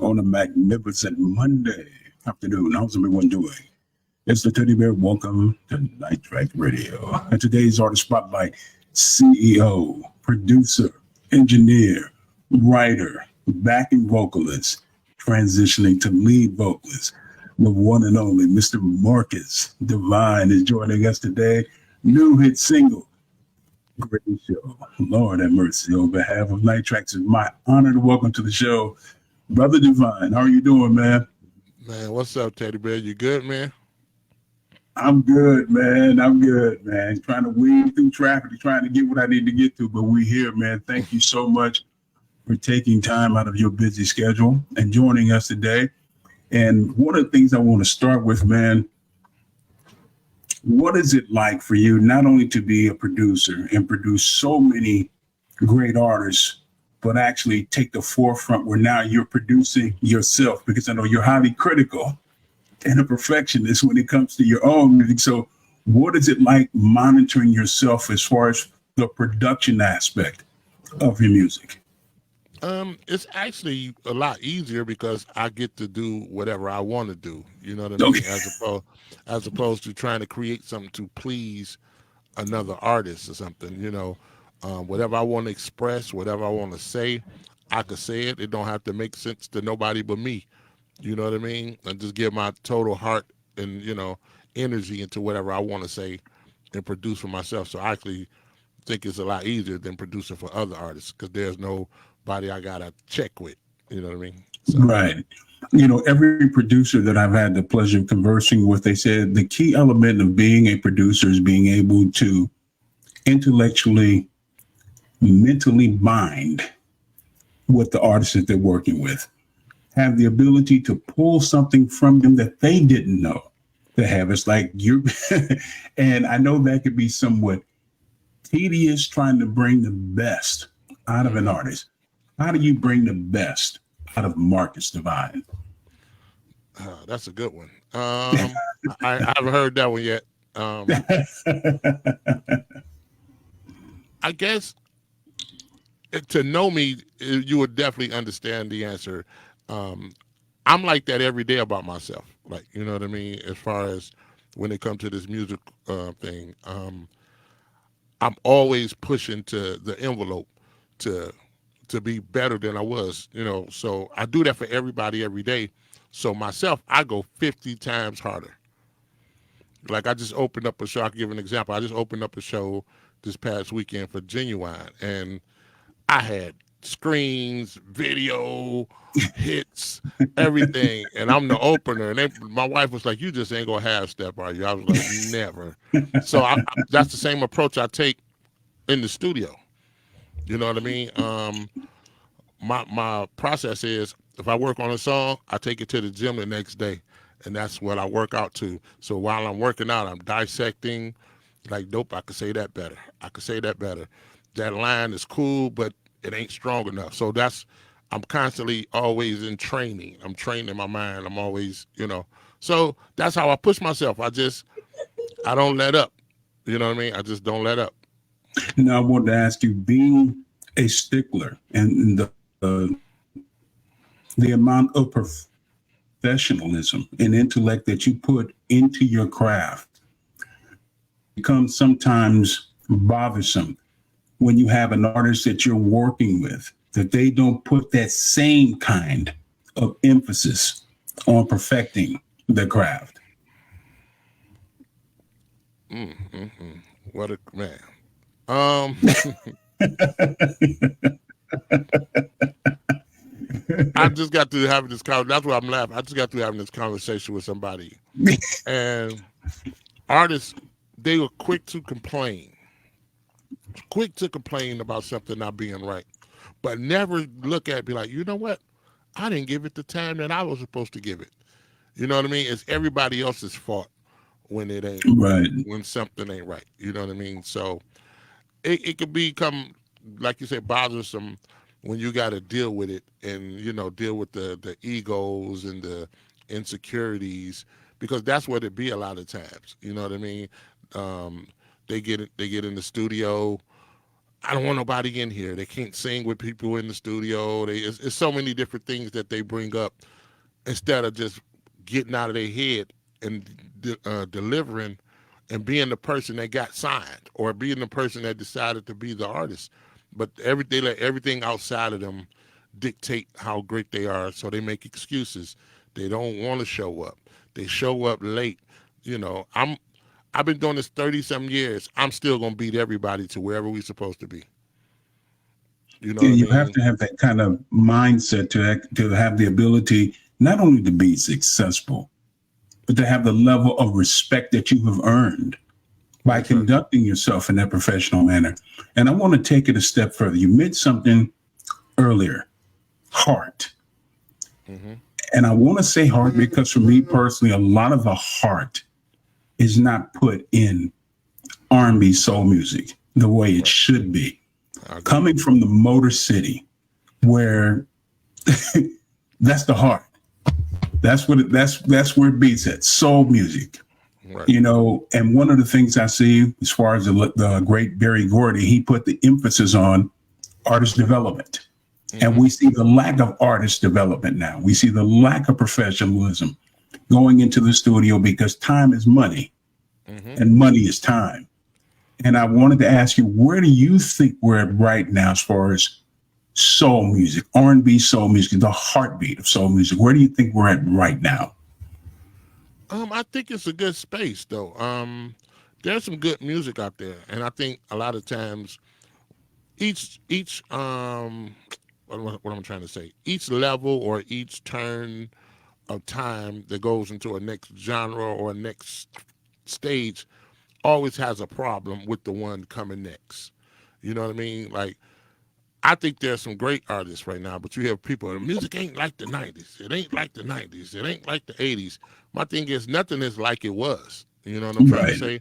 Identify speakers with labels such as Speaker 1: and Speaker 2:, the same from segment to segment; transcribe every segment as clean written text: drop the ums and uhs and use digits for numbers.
Speaker 1: on a magnificent Monday afternoon. How's everyone doing? It's the Teddy Bear. Welcome to Night Track Radio. And today's Artist Spotlight CEO, producer, engineer, writer, backing vocalist, transitioning to lead vocalist. The one and only Mr. Marcus Devine is joining us today. New hit single, Great Show. Lord have mercy. On behalf of Night Tracks, it's my honor to welcome to the show Brother Devine. How are you doing, man?
Speaker 2: Man, what's up, Teddy Bear? You good, man?
Speaker 1: I'm good, man. I'm good, man. Trying to weave through traffic, trying to get what I need to get to, but we here, man. Thank you so much for taking time out of your busy schedule and joining us today. And one of the things I want to start with, man, what is it like for you not only to be a producer and produce so many great artists, but actually take the forefront where now you're producing yourself? Because I know you're highly critical and a perfectionist when it comes to your own music. So what is it like monitoring yourself as far as the production aspect of your music?
Speaker 2: It's actually a lot easier because I get to do whatever I want to do. You know what I
Speaker 1: Okay.
Speaker 2: mean? As opposed to trying to create something to please another artist or something. Whatever I want to express, whatever I want to say, I could say it. It don't have to make sense to nobody but me. You know what I mean? And just give my total heart and energy into whatever I want to say and produce for myself. So I actually think it's a lot easier than producing for other artists because there's nobody I gotta check with. You know what I mean? So
Speaker 1: Right. Every producer that I've had the pleasure of conversing with, they said the key element of being a producer is being able to intellectually, mentally bind with the artist that they're working with, have the ability to pull something from them that they didn't know to have. It's like you, and I know that could be somewhat tedious trying to bring the best out of an
Speaker 2: hmm
Speaker 1: artist. How do you bring the best out of Marcus Devine?
Speaker 2: that's a good one. I haven't heard that one yet. Um, I guess to know me, you would definitely understand the answer. Um, I'm like that every day about myself. Like, you know what I mean? As far as when it comes to this music thing, I'm always pushing to the envelope to to be better than I was. So I do that for everybody every day. So myself, I go 50 times harder. Like I just opened up a show. I can give an example. I just opened up a show this past weekend for Ginuwine, and I had screens, video, hits, everything, and I'm the opener. And my wife was like, "You just ain't gonna half step, are you?" I was like, "Never." So that's the same approach I take in the studio. You know what I mean? My process is if I work on a song, I take it to the gym the next day, and that's what I work out to. So while I'm working out, I'm dissecting. Like, nope, I could say that better. I could say that better. That line is cool, but it ain't strong enough. So I'm constantly always in training. I'm training my mind. I'm always, So that's how I push myself. I don't let up. You know what I mean? I just don't let up.
Speaker 1: Now, I wanted to ask you, being a stickler and the amount of professionalism and intellect that you put into your craft becomes sometimes bothersome when you have an artist that you're working with that they don't put that same kind of emphasis on perfecting the craft.
Speaker 2: What a man. Um, I just got through having this conversation. That's why I'm laughing. I just got through having this conversation with somebody, and artists, they were quick to complain about something not being right, but never look at it, be like, you know what? I didn't give it the time that I was supposed to give it. You know what I mean? It's everybody else's fault when it ain't
Speaker 1: Right.
Speaker 2: when something ain't right. You know what I mean? So it could become, like you said, bothersome when you got to deal with it and deal with the egos and the insecurities because that's what it be a lot of times. You know what I mean? Um, they get in the studio. I don't want nobody in here. They can't sing with people in the studio. It's so many different things that they bring up instead of just getting out of their head and delivering and being the person that got signed or being the person that decided to be the artist. But they let everything outside of them dictate how great they are, so they make excuses. They don't want to show up. They show up late. You know, I've been doing this 30-some years. I'm still gonna beat everybody to wherever we're supposed to be. You know
Speaker 1: Yeah,
Speaker 2: what I
Speaker 1: you have
Speaker 2: mean?
Speaker 1: to have that kind of mindset to have the ability not only to be successful, but to have the level of respect that you have earned by
Speaker 2: Yes, sir.
Speaker 1: conducting yourself in that professional manner. And I want to take it a step further. You mentioned something earlier, heart.
Speaker 2: Mm-hmm.
Speaker 1: And I want to say heart because for me personally, a lot of the heart is not put in R&B soul music the way it
Speaker 2: Right.
Speaker 1: should be.
Speaker 2: I agree.
Speaker 1: Coming from the Motor City, where that's the heart. That's where it beats at. Soul music.
Speaker 2: Right.
Speaker 1: You know, and one of the things I see as far as the great Berry Gordy, he put the emphasis on artist development.
Speaker 2: Mm-hmm.
Speaker 1: And we see the lack of artist development now. We see the lack of professionalism going into the studio because time is money
Speaker 2: Mm-hmm.
Speaker 1: and money is time. And I wanted to ask you, where do you think we're at right now as far as soul music, R&B soul music, the heartbeat of soul music? Where do you think we're at right now?
Speaker 2: I think it's a good space though. There's some good music out there, and I think a lot of times each what I'm trying to say, each level or each turn of time that goes into a next genre or a next stage always has a problem with the one coming next. You know what I mean? Like I think there's some great artists right now, but you have people, the music ain't like the 90s. It ain't like the 90s. It ain't like the 80s. My thing is, nothing is like it was. You know what I'm trying to
Speaker 1: Right.
Speaker 2: say?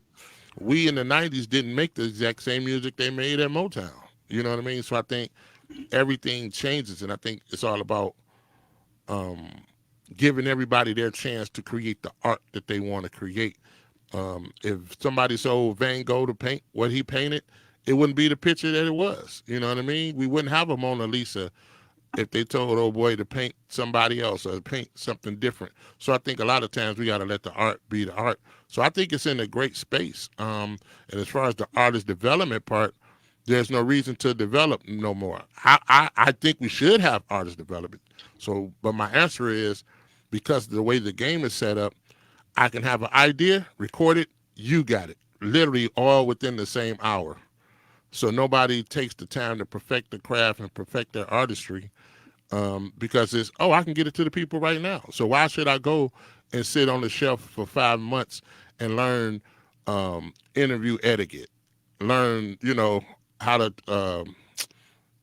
Speaker 2: We in the 90s didn't make the exact same music they made at Motown. You know what I mean? So I think everything changes, and I think it's all about um, giving everybody their chance to create the art that they want to create. If somebody sold Van Gogh to paint what he painted, it wouldn't be the picture that it was. You know what I mean? We wouldn't have a Mona Lisa if they told old boy to paint somebody else or paint something different. So I think a lot of times we got to let the art be the art. So I think it's in a great space. And as far as the artist development part, there's no reason to develop no more. I think we should have artist development. So, but my answer is because the way the game is set up, I can have an idea, record it, you got it. Literally all within the same hour. So nobody takes the time to perfect the craft and perfect their artistry because it's, oh, I can get it to the people right now. So why should I go and sit on the shelf for 5 months and learn interview etiquette, learn, how to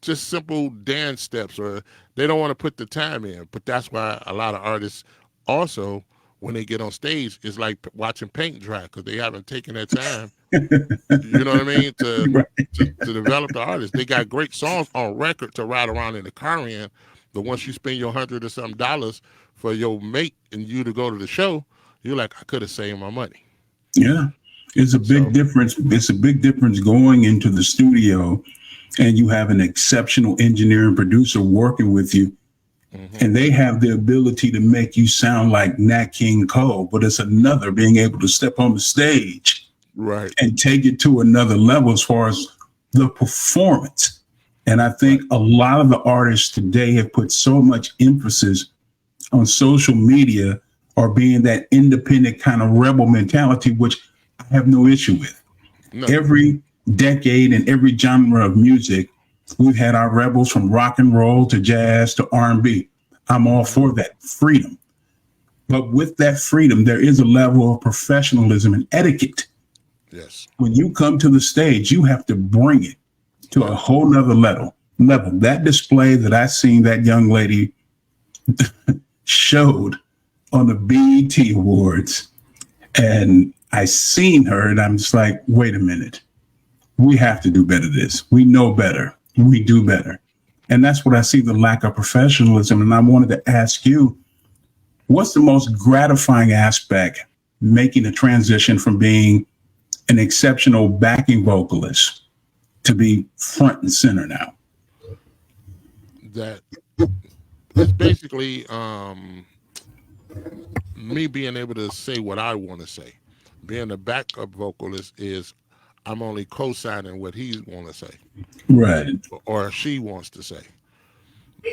Speaker 2: just simple dance steps, or they don't want to put the time in. But that's why a lot of artists also, when they get on stage, it's like watching paint dry because they haven't taken their time. You know what I mean?
Speaker 1: Right.
Speaker 2: To develop the artist. They got great songs on record to ride around in the car in, but once you spend your $100 or something for your mate and you to go to the show, you're like, I could have saved my money.
Speaker 1: Yeah. It's a big
Speaker 2: So
Speaker 1: difference. It's a big difference going into the studio and you have an exceptional engineer and producer working with you, and they have the ability to make you sound like Nat King Cole, but it's another being able to step on the stage
Speaker 2: right,
Speaker 1: and take it to another level as far as the performance. And I think a lot of the artists today have put so much emphasis on social media or being that independent kind of rebel mentality, which I have no issue with.
Speaker 2: no,
Speaker 1: Every decade and every genre of music, we've had our rebels from rock and roll to jazz to R&B. I'm all for that freedom. But with that freedom, there is a level of professionalism and etiquette.
Speaker 2: yes,
Speaker 1: When you come to the stage, you have to bring it to a whole nother level. That display that I seen that young lady showed on the BET Awards, and I seen her, and I'm just like, wait a minute. We have to do better this. We know better. We do better. And that's what I see, the lack of professionalism. And I wanted to ask you, what's the most gratifying aspect making a transition from being an exceptional backing vocalist to be front and center now?
Speaker 2: That it's basically me being able to say what I want to say. Being a backup vocalist is I'm only co-signing what he want to say
Speaker 1: Right.
Speaker 2: or she wants to say.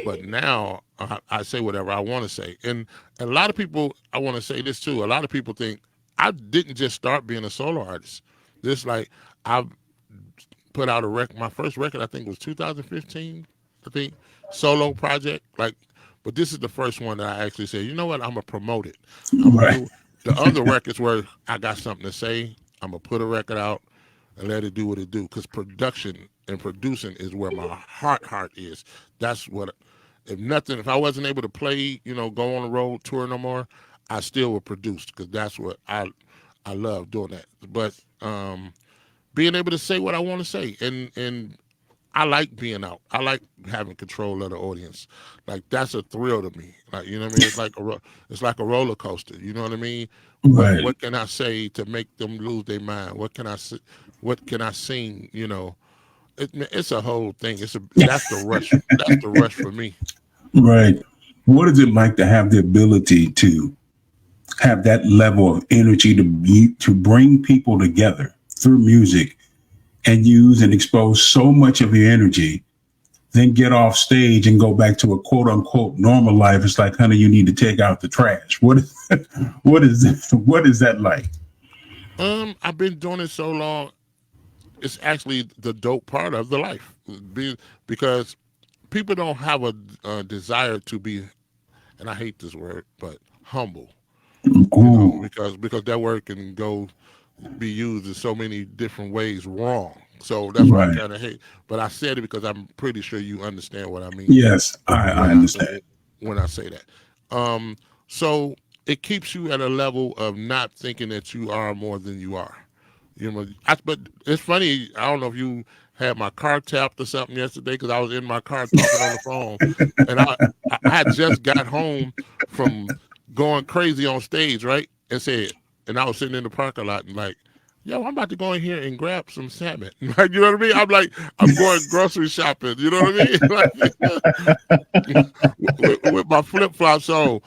Speaker 2: But now I say whatever I want to say, and a lot of people. I want to say this too. A lot of people think I didn't just start being a solo artist. This like I put out a record. My first record I think was 2015. I think solo project. Like, but this is the first one that I actually said, you know what? I'm gonna promote it. I'm gonna
Speaker 1: Right.
Speaker 2: do the other records where I got something to say. I'm gonna put a record out and let it do what it do. Because production and producing is where my heart is. That's what. If nothing, if I wasn't able to play, go on the road tour no more, I still would produce because that's what I love doing that. But being able to say what I want to say, and I like being out. I like having control of the audience. Like that's a thrill to me. Like you know what I mean. It's like a roller coaster. You know what I mean.
Speaker 1: Right.
Speaker 2: What can I say to make them lose their mind? What can I sing? It's a whole thing. That's the rush. That's the rush for me.
Speaker 1: Right. What is it like to have the ability to have that level of energy to bring people together through music and use and expose so much of your energy, then get off stage and go back to a quote unquote normal life? It's like, honey, you need to take out the trash. What is that like?
Speaker 2: I've been doing it so long. It's actually the dope part of the life, because people don't have a desire to be, and I hate this word, but humble.
Speaker 1: Ooh,
Speaker 2: Because that word can be used in so many different ways wrong. So that's why I
Speaker 1: right.
Speaker 2: kind of hate. But I said it because I'm pretty sure you understand what I mean
Speaker 1: Yes, I
Speaker 2: when
Speaker 1: understand.
Speaker 2: I say that. So it keeps you at a level of not thinking that you are more than you are. But it's funny. I don't know if you had my car tapped or something yesterday because I was in my car talking on the phone, and I had just got home from going crazy on stage, right? And I was sitting in the parking lot and like, yo, I'm about to go in here and grab some salmon. Like, you know what I mean? I'm like, I'm going grocery shopping. You know what I mean? Like, with my flip flops on,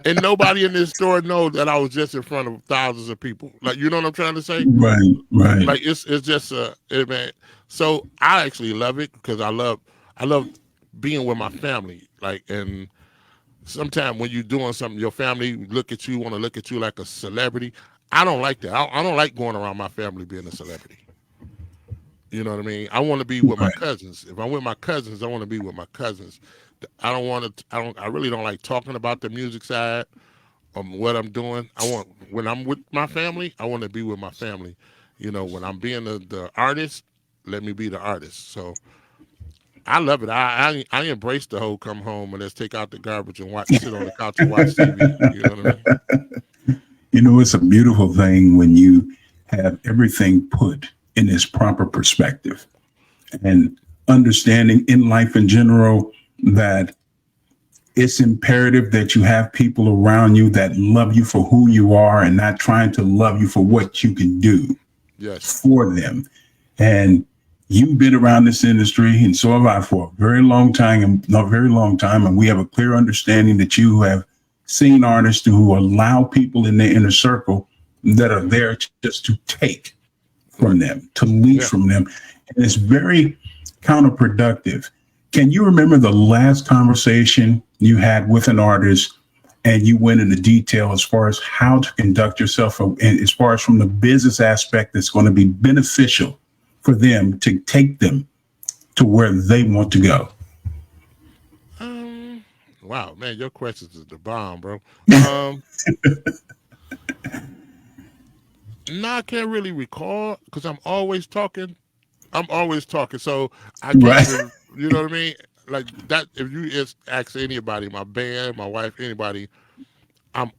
Speaker 2: and nobody in this store knows that I was just in front of thousands of people. Like, you know what I'm trying to say?
Speaker 1: Right, right,
Speaker 2: Like, it's just man. So I actually love it because I love being with my family. Like, and sometimes when you're doing something, your family want to look at you like a celebrity. I don't like that. I don't like going around my family being a celebrity. You know what I mean? I want to be with my
Speaker 1: right.
Speaker 2: cousins. If I'm with my cousins, I want to be with my cousins. I don't want to. I really don't like talking about the music side of what I'm doing. When I'm with my family, I want to be with my family. When I'm being the artist, let me be the artist. So I love it. I embrace the whole come home and let's take out the garbage and sit on the couch and watch TV. You know what I mean?
Speaker 1: It's a beautiful thing when you have everything put in its proper perspective and understanding in life in general that it's imperative that you have people around you that love you for who you are and not trying to love you for what you can do
Speaker 2: Yes.
Speaker 1: for them. And you've been around this industry, and so have I, for a very long time, and not very long time. And we have a clear understanding that you have seen artists who allow people in their inner circle that are there just to take from
Speaker 2: Right.
Speaker 1: them, to leech
Speaker 2: Yeah.
Speaker 1: from them. And it's very counterproductive. Can you remember the last conversation you had with an artist and you went into detail as far as how to conduct yourself and as far as from the business aspect that's going to be beneficial for them to take them to where they want to go?
Speaker 2: Um. Wow, man, your questions is the bomb, bro. Um. No, I can't really recall because I'm always talking. I'm always talking, so I can't
Speaker 1: Right.
Speaker 2: even. You know what I mean? Like that. If you just ask anybody, my band, my wife, anybody, I'm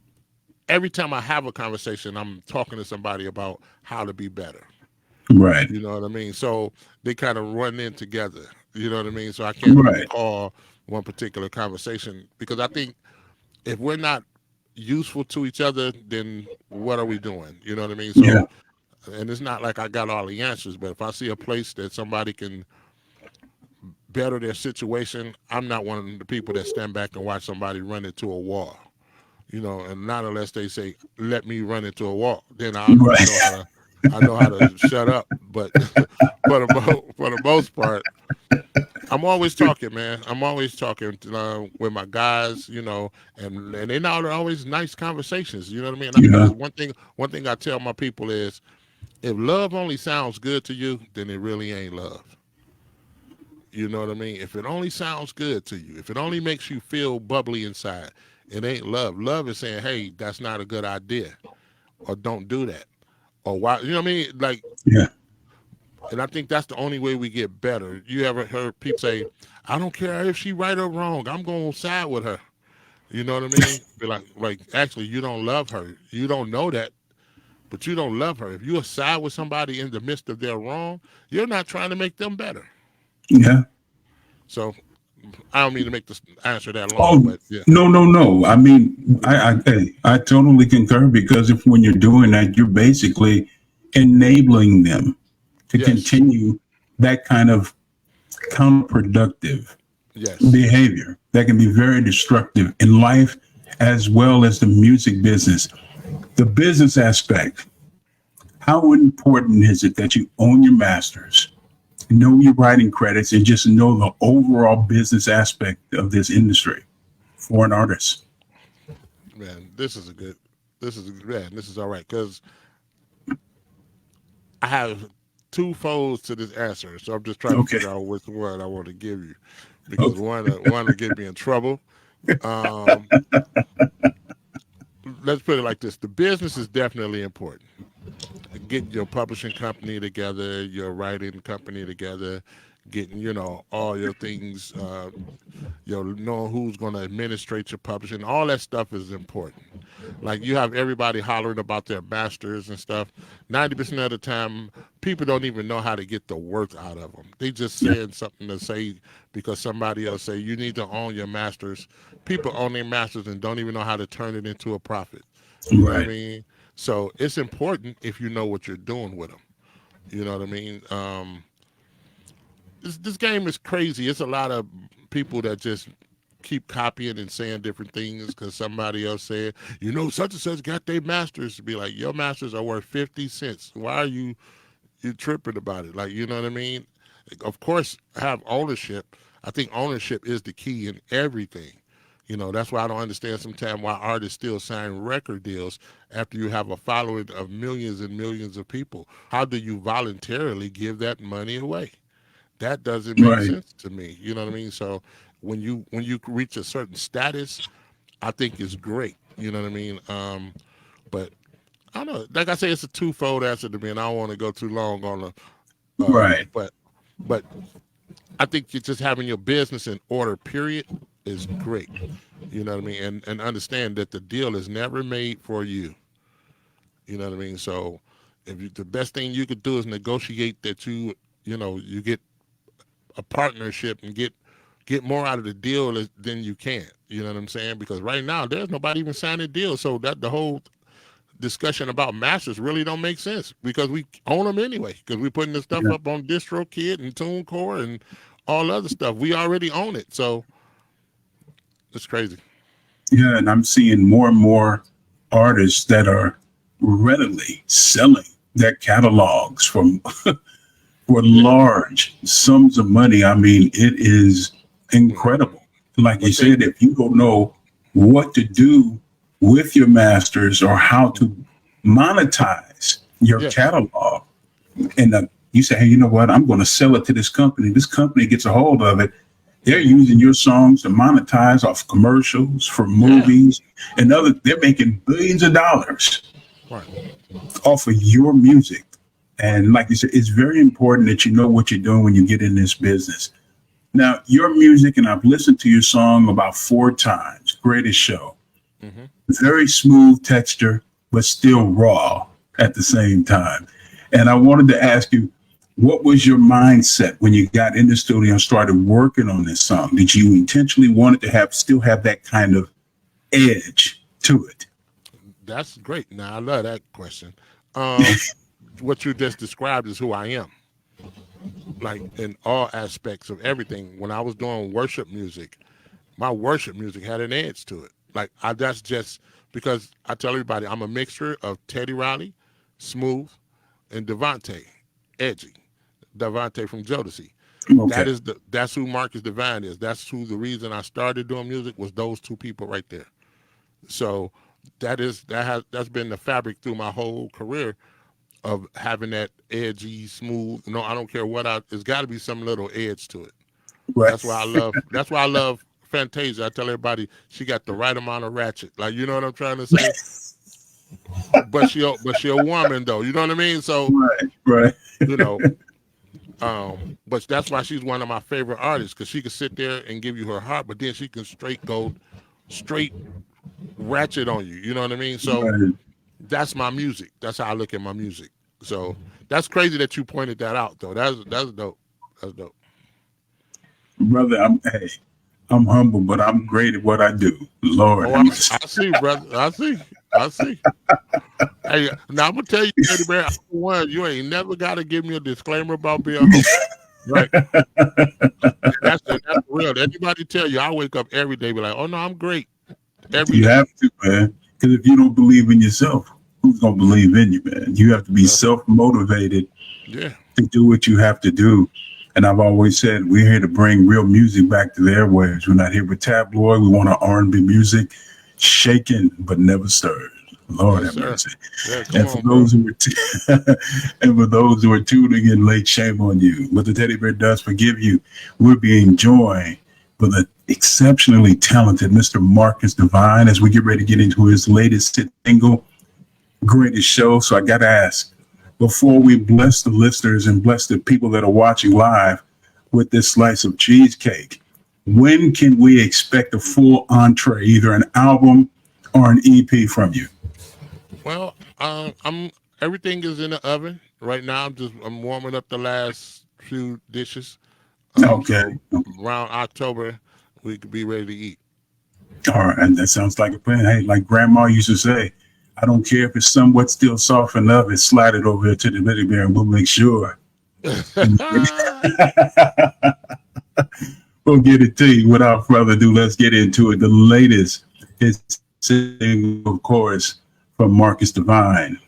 Speaker 2: every time I have a conversation, I'm talking to somebody about how to be better.
Speaker 1: Right.
Speaker 2: You know what I mean? So they kind of run in together. You know what I mean? So I can't
Speaker 1: Right.
Speaker 2: recall one particular conversation because I think if we're not useful to each other, then what are we doing? You know what I mean?
Speaker 1: Yeah.
Speaker 2: So And it's not like I got all the answers, but if I see a place that somebody can better their situation, I'm not one of the people that stand back and watch somebody run into a wall. And not unless they say, "Let me run into a wall," then
Speaker 1: Right.
Speaker 2: I know how to shut up. But for the most part, I'm always talking, man. I'm always talking with my guys, and they know they're always nice conversations. You know what I mean?
Speaker 1: Yeah.
Speaker 2: Because one thing I tell my people is, if love only sounds good to you, then it really ain't love. You know what I mean? If it only sounds good to you, if it only makes you feel bubbly inside, it ain't love. Love is saying, "Hey, that's not a good idea," or "Don't do that," or "Why?" You know what I mean? Like,
Speaker 1: Yeah.
Speaker 2: and I think that's the only way we get better. You ever heard people say, "I don't care if she right or wrong. I'm gonna side with her." You know what I mean? Be like, actually, you don't love her. You don't know that, but you don't love her. If you side with somebody in the midst of their wrong, you're not trying to make them better.
Speaker 1: Yeah.
Speaker 2: So I don't mean to make this answer that long,
Speaker 1: Oh,
Speaker 2: but yeah,
Speaker 1: no, no, no. I mean,
Speaker 2: yeah,
Speaker 1: I totally concur, because if when you're doing that, you're basically enabling them to
Speaker 2: yes,
Speaker 1: continue that kind of counterproductive
Speaker 2: yes,
Speaker 1: behavior that can be very destructive in life as well as the music business. The business aspect, how important is it that you own your masters, know your writing credits, and just know the overall business aspect of this industry for an artist?
Speaker 2: man. This is all right because I have two folds to this answer, so I'm just trying to
Speaker 1: Okay.
Speaker 2: figure out which one I want to give you because
Speaker 1: Okay.
Speaker 2: one will get me in trouble. Um, let's put it like this: the business is definitely important. Getting your publishing company together, your writing company together, getting all your things, knowing who's going to administrate your publishing, all that stuff is important. Like you have everybody hollering about their masters and stuff. 90% of the time, people don't even know how to get the work out of them. They just
Speaker 1: Yeah.
Speaker 2: saying something to say because somebody else say you need to own your masters. People own their masters and don't even know how to turn it into a profit. You know what I
Speaker 1: Right.
Speaker 2: mean? So it's important if you know what you're doing with them. You know what I mean? This game is crazy. It's a lot of people that just keep copying and saying different things because somebody else said, such and such got their masters. To be like, your masters are worth 50 cents. Why are you tripping about it? Like, you know what I mean? Of course, have ownership. I think ownership is the key in everything. That's why I don't understand sometimes why artists still sign record deals after you have a following of millions and millions of people. How do you voluntarily give that money away? That doesn't make
Speaker 1: Right.
Speaker 2: sense to me. You know what I mean? So when you reach a certain status, I think it's great. You know what I mean? But I don't know. Like I say, it's a twofold answer to me, and I don't want to go too long on the.
Speaker 1: Right.
Speaker 2: But I think you just having your business in order, period, is great. You know what I mean? And understand that the deal is never made for you. You know what I mean? So the best thing you could do is negotiate that you get a partnership and get more out of the deal than you can. You know what I'm saying? Because right now there's nobody even signing deals, so that the whole discussion about masters really don't make sense because we own them anyway. Because we're putting this stuff
Speaker 1: Yeah.
Speaker 2: up on DistroKid and TuneCore and all other stuff. We already own it, so it's crazy.
Speaker 1: Yeah. And I'm seeing more and more artists that are readily selling their catalogs for
Speaker 2: Yeah,
Speaker 1: large sums of money. I mean, it is
Speaker 2: hmm
Speaker 1: incredible. Like you
Speaker 2: but they
Speaker 1: said, if you don't know what to do with your masters or how to monetize your
Speaker 2: yes,
Speaker 1: catalog, and you say, hey, you know what? I'm going to sell it to this company. This company gets a hold of it. They're
Speaker 2: hmm
Speaker 1: using your songs to monetize off commercials for
Speaker 2: yeah,
Speaker 1: movies and other. They're making billions of dollars
Speaker 2: right,
Speaker 1: off of your music. And like you said, it's very important that you know what you're doing when you get in this business. Now, your music, and I've listened to your song about 4 times. Greatest show.
Speaker 2: hmm
Speaker 1: Very smooth texture, but still raw at the same time. And I wanted to ask you, what was your mindset when you got in the studio and started working on this song? Did you intentionally want it to still have that kind of edge to it?
Speaker 2: that's great. Now I love that question. Um, what you just described is who I am, like in all aspects of everything. When I was doing worship music, my worship music had an edge to it. Like that's just because I tell everybody I'm a mixture of Teddy Riley, Smooth, and Devontae, edgy. Devontae from Jodeci.
Speaker 1: Okay.
Speaker 2: That's who Marcus Devine is. That's who the reason I started doing music was those two people right there. So that's been the fabric through my whole career of having that edgy, smooth. No, I don't care what it's got to be some little edge to it.
Speaker 1: Right.
Speaker 2: That's why I love Fantasia. I tell everybody she got the right amount of ratchet. Like, you know what I'm trying to say? but she a woman though. You know what I mean? So
Speaker 1: right.
Speaker 2: You know, but that's why she's one of my favorite artists, because she can sit there and give you her heart, but then she can straight ratchet on you. You know what I mean? So that's my music. That's how I look at my music. So that's crazy that you pointed that out, though. That's dope. That's dope.
Speaker 1: Brother, I'm humble, but I'm great at what I do. Lord.
Speaker 2: I see, brother. I see. Hey, now I'm gonna tell you, Teddy Bear, you ain't never gotta give me a disclaimer about being humble. Right. That's real. Anybody tell you I wake up every day be like, oh no, I'm great. Every day.
Speaker 1: Have to, man. Because if you don't believe in yourself, who's gonna believe in you, man? You have to be self-motivated to do what you have to do. And I've always said we're here to bring real music back to the airwaves. We're not here with tabloid. We want our R&B music shaken but never stirred. Lord have mercy. And for those who are tuning in late, shame on you. But the Teddy Bear does forgive you. We're being joined with an exceptionally talented Mr. Marcus Devine as we get ready to get into his latest single, Greatest Show. So I got to ask, before we bless the listeners and bless the people that are watching live with this slice of cheesecake, when can we expect a full entree, either an album or an EP from you?
Speaker 2: Well, everything is in the oven right now. I'm warming up the last few dishes.
Speaker 1: Okay.
Speaker 2: So around October, we could be ready to eat.
Speaker 1: All right, and that sounds like a plan. Hey, like Grandma used to say, I don't care if it's somewhat still soft enough, it's slide it over here to the Teddy Bear and we'll make sure. We'll get it to you. Without further ado, let's get into it. The latest is single, of course, from Marcus Devine,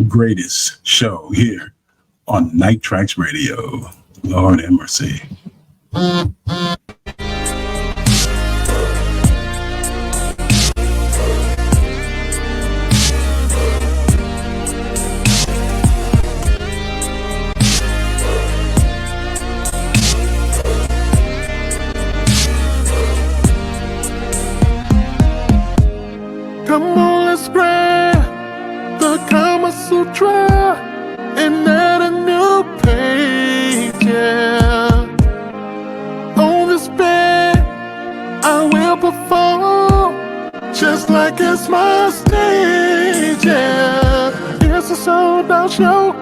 Speaker 1: Greatest Show, here on Night Traxx Radio. Lord have mercy.
Speaker 3: Come on, let's grab the Kama Sutra and add a new page, yeah. On this bed, I will perform just like it's my stage, yeah. It's a sold-out show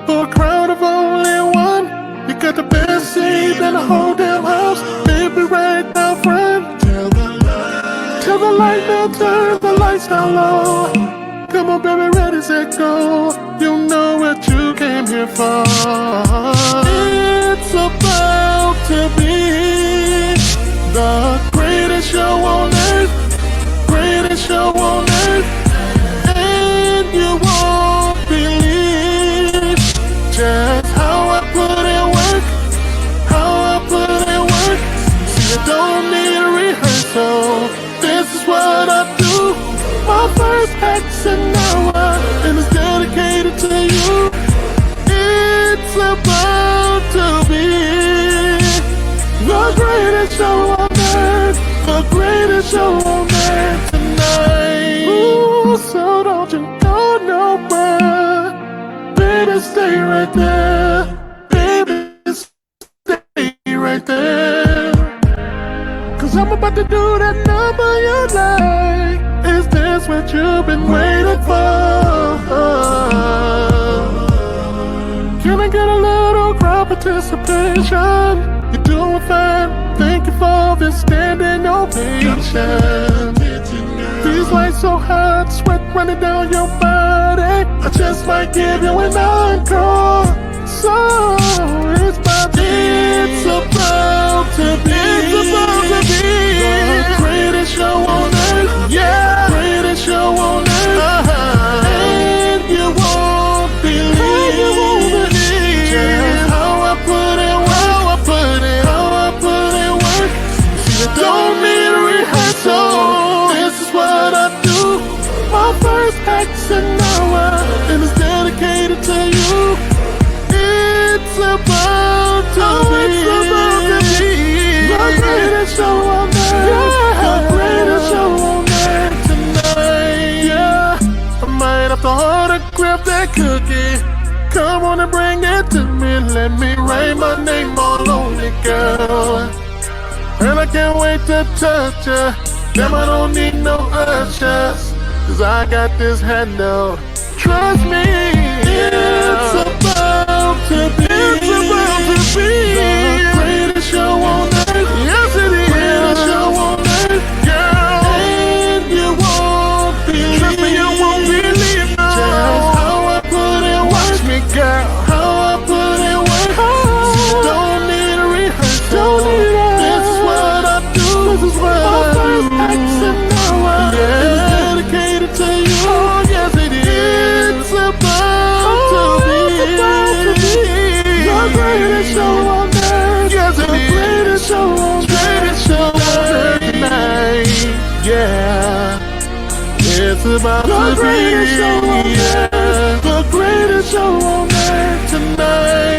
Speaker 3: for a crowd of only one. You got the best seat in the whole damn house, baby, right down front. Tell the light now, turn the lights down low. Come on, baby, ready, set, go. You know what you came here for. It's about to be the greatest show on earth. Greatest show on earth. And you won't believe just how I put in work. How I put in work. See, you don't need a rehearsal. This is what I do. My first act's an hour, and it's dedicated to you. It's about to be the greatest show on earth. The greatest show on earth tonight. Ooh, so don't you go nowhere. Baby, stay right there. Baby, stay right there. Cause I'm about to do that number you like. Is this what you've been waiting for? Can I get a little crowd participation? You're doing fine. Thank you for this standing ovation. These lights so hot, sweat running down your body. I just might give you an encore. So it's about to be the greatest show on earth. Yeah, greatest show on earth. And you won't believe just how I put in work. See, you don't need a rehearsal. This is what I do. My first act's an hour, and it's dedicated to you. It's about to be the greatest show on earth. The greatest show on earth tonight. Yeah, I might have to autograph that cookie. Come on and bring it to me. Let me write my name all on it, girl. And I can't wait to touch ya. Damn, I don't need no ushers, 'cause I got this handle. Trust me, it's about to be the greatest show on earth. Yes, it is. Greatest show on earth, girl. And you won't believe. Trust me, you won't believe. No. Just how I put in work. Watch me, girl. How I put in work. Don't need a rehearsal. This is what I do. This is what I do. It's dedicated to you. Oh, yes, it is. It's about to be the greatest show on earth. Yes, it is. The greatest show on earth tonight. Yeah, it's about to be the greatest show on earth tonight.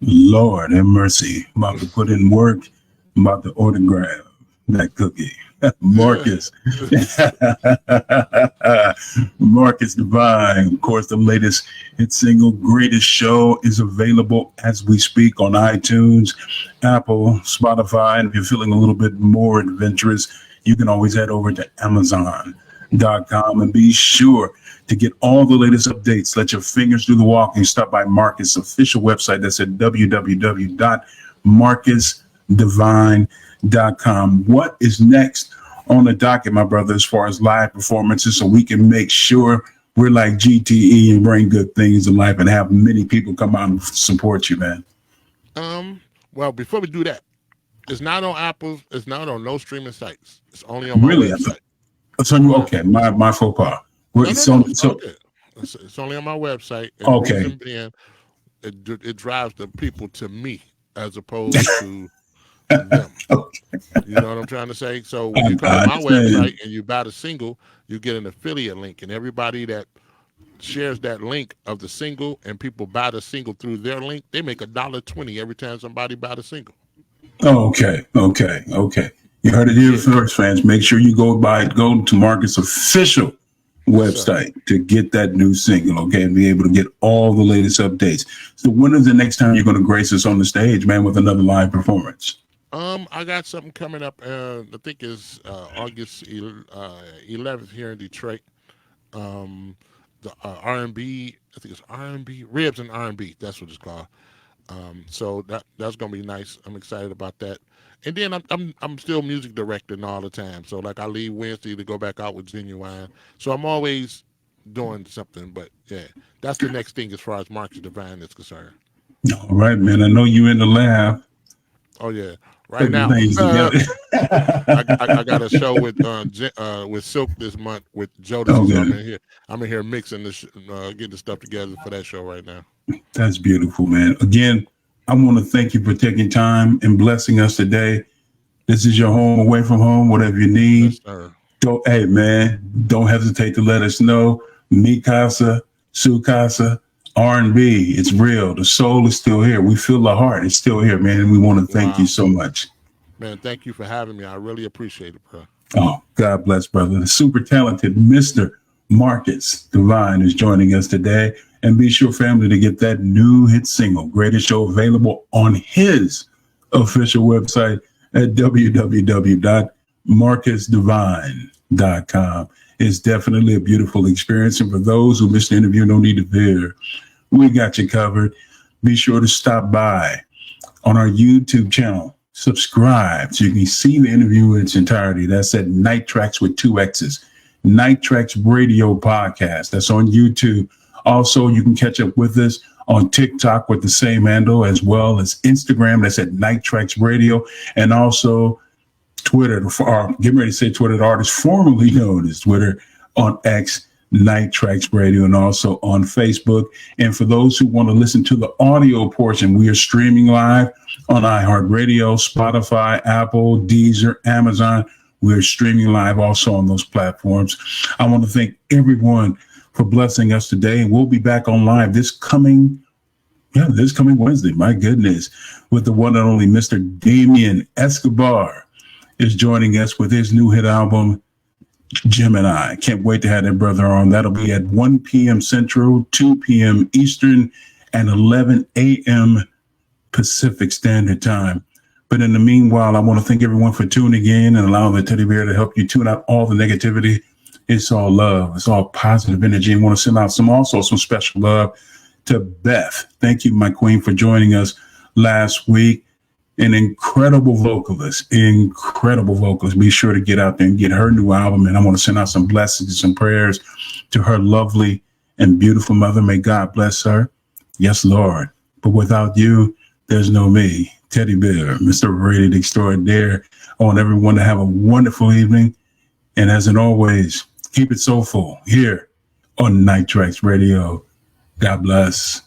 Speaker 1: Lord have mercy. I'm about to put in work. I'm about to autograph that cookie. Marcus. Marcus Devine. Of course, the latest hit single, Greatest Show, is available as we speak on iTunes, Apple, Spotify. And if you're feeling a little bit more adventurous, you can always head over to Amazon.com and be sure to get all the latest updates. Let your fingers do the walking. Stop by Marcus' official website. That's at www.marcusdevine.com. What is next on the docket, my brother, as far as live performances, so we can make sure we're like GTE and bring good things to life and have many people come out and support you, man?
Speaker 2: Well, before we do that, it's not on Apple. It's not on no streaming sites. It's only on my website.
Speaker 1: It's on you. Okay, my faux pas.
Speaker 2: It's only on my website. And
Speaker 1: okay.
Speaker 2: It drives the people to me as opposed to them. Okay. You know what I'm trying to say? So when you come to my website and you buy the single, you get an affiliate link, and everybody that shares that link of the single and people buy the single through their link, they make $1.20 every time somebody buy the single.
Speaker 1: Okay. You heard it here first, fans. Make sure you go to Marcus' official website to get that new single, okay, and be able to get all the latest updates. So when is the next time you're going to grace us on the stage, man, with another live performance?
Speaker 2: I got something coming up. I think it's August 11th here in Detroit. The R&B, I think it's R&B, Ribs and R&B. That's what it's called. So that's gonna be nice. I'm excited about that. And then I'm still music directing all the time. So like I leave Wednesday to go back out with Ginuwine. So I'm always doing something. But yeah, that's the next thing as far as Marcus Devine is concerned.
Speaker 1: All right, man. I know you in the lab.
Speaker 2: Oh yeah. Right now, I got a show with Silk this month with Jodeci.
Speaker 1: Okay.
Speaker 2: So I'm in here mixing this, getting the stuff together for that show right now.
Speaker 1: That's beautiful, man. Again, I want to thank you for taking time and blessing us today. This is your home, away from home, whatever you need.
Speaker 2: Yes, sir.
Speaker 1: Hey, man, don't hesitate to let us know. Mi Casa, Su Casa, R&B, it's real. The soul is still here. We feel the heart. It's still here, man. And we want to thank you so much.
Speaker 2: Man, thank you for having me. I really appreciate it, bro.
Speaker 1: Oh, God bless, brother. The super talented Mr. Marcus Devine is joining us today. And be sure, family, to get that new hit single, Greatest Show, available on his official website at www.marcusdevine.com. It's definitely a beautiful experience. And for those who missed the interview, no need to fear. We got you covered. be sure to stop by on our YouTube channel. Subscribe so you can see the interview in its entirety. That's at Night Traxx with 2 X's. Night Traxx Radio Podcast. That's on YouTube. Also, you can catch up with us on TikTok with the same handle, as well as Instagram. That's at Night Traxx Radio. And also Twitter, or getting ready to say Twitter, the artist formerly known as Twitter, on X, Night Traxx Radio, and also on Facebook. And for those who want to listen to the audio portion, we are streaming live on iHeartRadio, Spotify, Apple, Deezer, Amazon. We're streaming live also on those platforms. I want to thank everyone for blessing us today. And we'll be back on live this coming Wednesday. My goodness, with the one and only Mr. Damien Escobar is joining us with his new hit album, Gemini. Can't wait to have that brother on. That'll be at 1 p.m. Central, 2 p.m. Eastern, and 11 a.m. Pacific Standard Time. But in the meanwhile, I want to thank everyone for tuning in and allowing the teddy bear to help you tune out all the negativity. It's all love. It's all positive energy. I want to send out some special love to BETH. Thank you, my queen, for joining us last week. An incredible vocalist. Be sure to get out there and get her new album. And I want to send out some blessings and prayers to her lovely and beautiful mother. May God bless her. Yes, Lord. But without you, there's no me. Teddy Bear, Mr. Rated Extraordinaire. I want everyone to have a wonderful evening. And as in always, keep it soulful here on Night Traxx Radio. God bless.